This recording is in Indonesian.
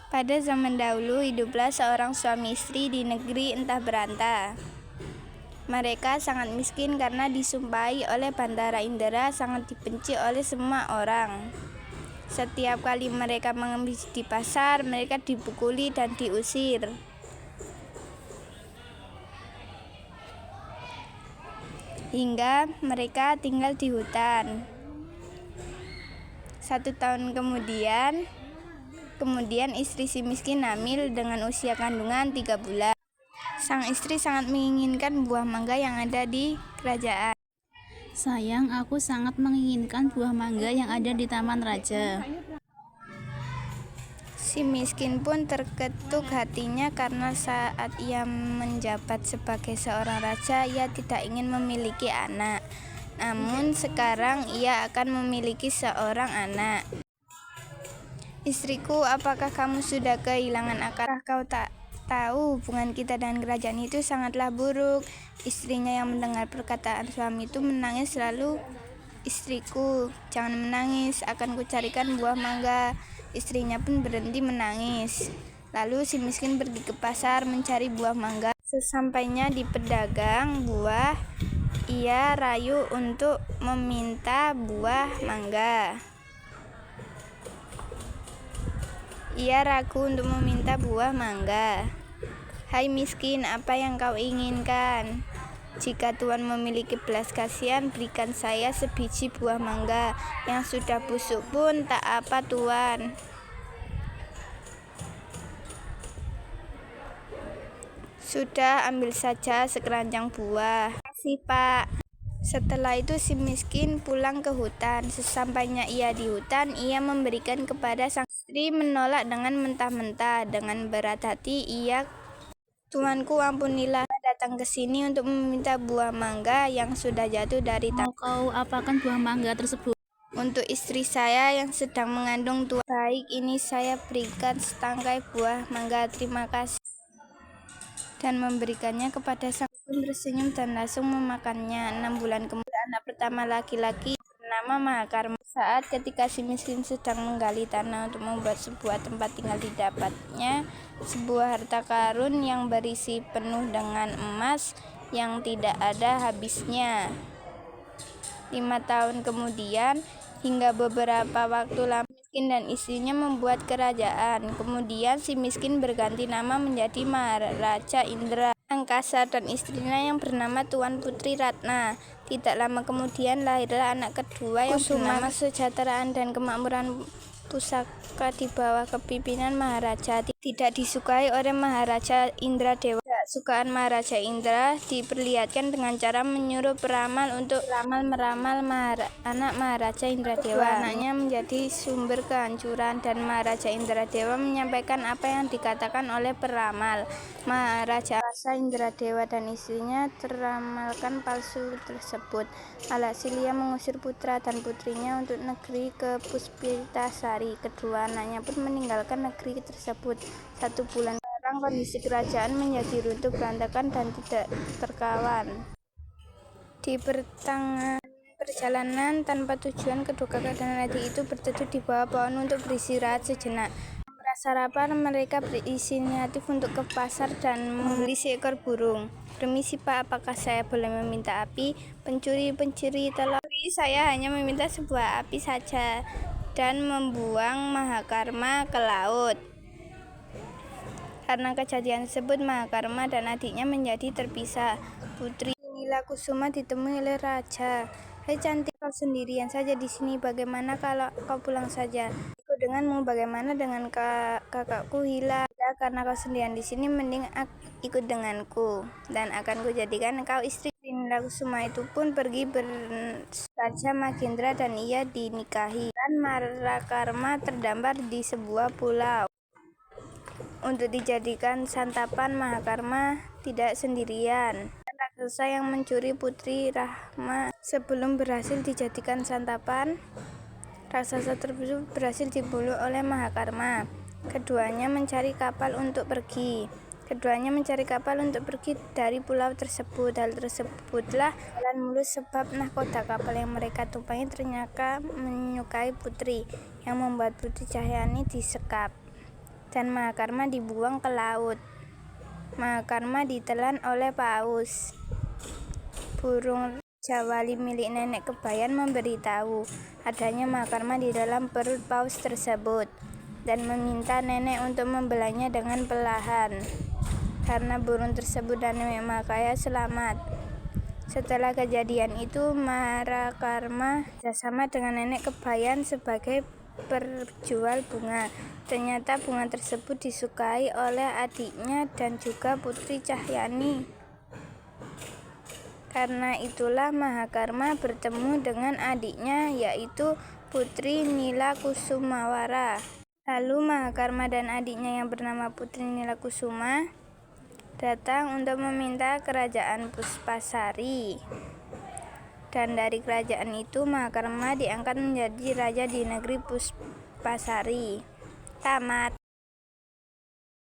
Pada zaman dahulu hiduplah seorang suami istri di negeri entah berantah. Mereka sangat miskin karena disumpahi oleh Bantara Indra sangat dibenci oleh semua orang. Setiap kali mereka mengemis di pasar, mereka dipukuli dan diusir. Hingga mereka tinggal di hutan. 1 tahun kemudian istri si miskin hamil dengan usia kandungan 3 bulan. Sang istri sangat menginginkan buah mangga yang ada di kerajaan. Sayang, aku sangat menginginkan buah mangga yang ada di Taman Raja. Si miskin pun terketuk hatinya karena saat ia menjabat sebagai seorang raja, ia tidak ingin memiliki anak. Namun sekarang ia akan memiliki seorang anak. Istriku, apakah kamu sudah kehilangan akal? Kau tak tahu hubungan kita dengan kerajaan itu sangatlah buruk. Istrinya yang mendengar perkataan suami itu menangis lalu. Istriku, jangan menangis, akan kucarikan buah mangga. Istrinya pun berhenti menangis. Lalu si miskin pergi ke pasar mencari buah mangga. Sesampainya di pedagang buah, ia rayu untuk meminta buah mangga. Ia ragu untuk meminta buah mangga. Hai miskin, apa yang kau inginkan? Jika Tuhan memiliki belas kasihan, berikan saya sebiji buah mangga. Yang sudah busuk pun tak apa Tuhan. Sudah, ambil saja sekeranjang buah. Terima kasih Pak. Setelah itu si miskin pulang ke hutan. Sesampainya ia di hutan, ia memberikan kepada sang istri menolak dengan mentah-mentah. Dengan berat hati ia, Tuanku ampunilah, datang ke sini untuk meminta buah mangga yang sudah jatuh dari Mau kau apakan buah mangga tersebut? untuk istri saya yang sedang mengandung Tuan. Baik, ini saya berikan setangkai buah mangga, terima kasih. Dan memberikannya kepada sang pun bersenyum dan langsung memakannya. 6 bulan kemudian anak pertama laki-laki bernama Mahakarma. Saat ketika si miskin sedang menggali tanah untuk membuat sebuah tempat tinggal, didapatnya sebuah harta karun yang berisi penuh dengan emas yang tidak ada habisnya. 5 tahun kemudian, hingga beberapa waktu lama, miskin dan istrinya membuat kerajaan. Kemudian si miskin berganti nama menjadi Maharaja Indra Angkasa dan istrinya yang bernama Tuan Putri Ratna. Tidak lama kemudian lahirlah anak kedua yang bernama Kesejahteraan dan Kemakmuran Pusaka di bawah kepimpinan Maharaja. Tidak disukai oleh Maharaja Indradewa. Kesukaan Maharaja Indra diperlihatkan dengan cara menyuruh peramal untuk meramal anak Maharaja Indradewa. Anaknya menjadi sumber kehancuran dan Maharaja Indradewa menyampaikan apa yang dikatakan oleh peramal. Maharaja Indradewa dan istrinya teramalkan palsu tersebut. Alhasil ia mengusir putra dan putrinya untuk negeri ke Puspitasari. Kedua anaknya pun meninggalkan negeri tersebut. 1 bulan sekarang kondisi kerajaan menjadi runtuh berantakan dan tidak terkawan. Di pertengahan perjalanan tanpa tujuan, kedua kakak dan adik itu berteduh di bawah pohon untuk beristirahat sejenak. Merasa lapar, mereka berinisiatif untuk ke pasar dan membeli seekor burung. Permisi Pak, apakah saya boleh meminta api? Pencuri tolong, saya hanya meminta sebuah api saja, dan membuang Mahakarma ke laut. Karena kejadian tersebut, Mahakarma dan adiknya menjadi terpisah. Putri Nila Kusuma ditemui oleh raja. Hai cantik, kau sendirian saja di sini. Bagaimana kalau kau pulang saja? Ikut denganmu. Bagaimana dengan kakakku Hila? Ya, karena kau sendirian di sini, mending ikut denganku dan akan kujadikan kau istri. Nila Kusuma itu pun pergi Raja Magendra dan ia dinikahi. Dan Mahakarma terdampar di sebuah pulau. Untuk dijadikan santapan, Mahakarma tidak sendirian. Raksasa yang mencuri Putri Rahma sebelum berhasil dijadikan santapan, raksasa tersebut berhasil dibunuh oleh Mahakarma. Keduanya mencari kapal untuk pergi dari pulau tersebut. Hal tersebutlah jalan mulus sebab nahkoda kapal yang mereka tumpangi ternyata menyukai Putri, yang membuat Putri Cahyani disekap. dan Mahakarma dibuang ke laut. Mahakarma ditelan oleh paus. Burung jawali milik Nenek Kebayan memberitahu adanya Mahakarma di dalam perut paus tersebut dan meminta nenek untuk membelanya dengan perlahan, karena burung tersebut dan Nenek Mahakaya selamat. Setelah kejadian itu, Mahakarma bersama dengan Nenek Kebayan sebagai perjual bunga. Ternyata bunga tersebut disukai oleh adiknya dan juga Putri Cahyani. Karena itulah Mahakarma bertemu dengan adiknya, yaitu Putri Nila Kusumawara. Lalu Mahakarma dan adiknya yang bernama Putri Nila Kusuma datang untuk meminta kerajaan Puspasari. Dan dari kerajaan itu Mahakarma diangkat menjadi raja di negeri Puspasari. Tamat.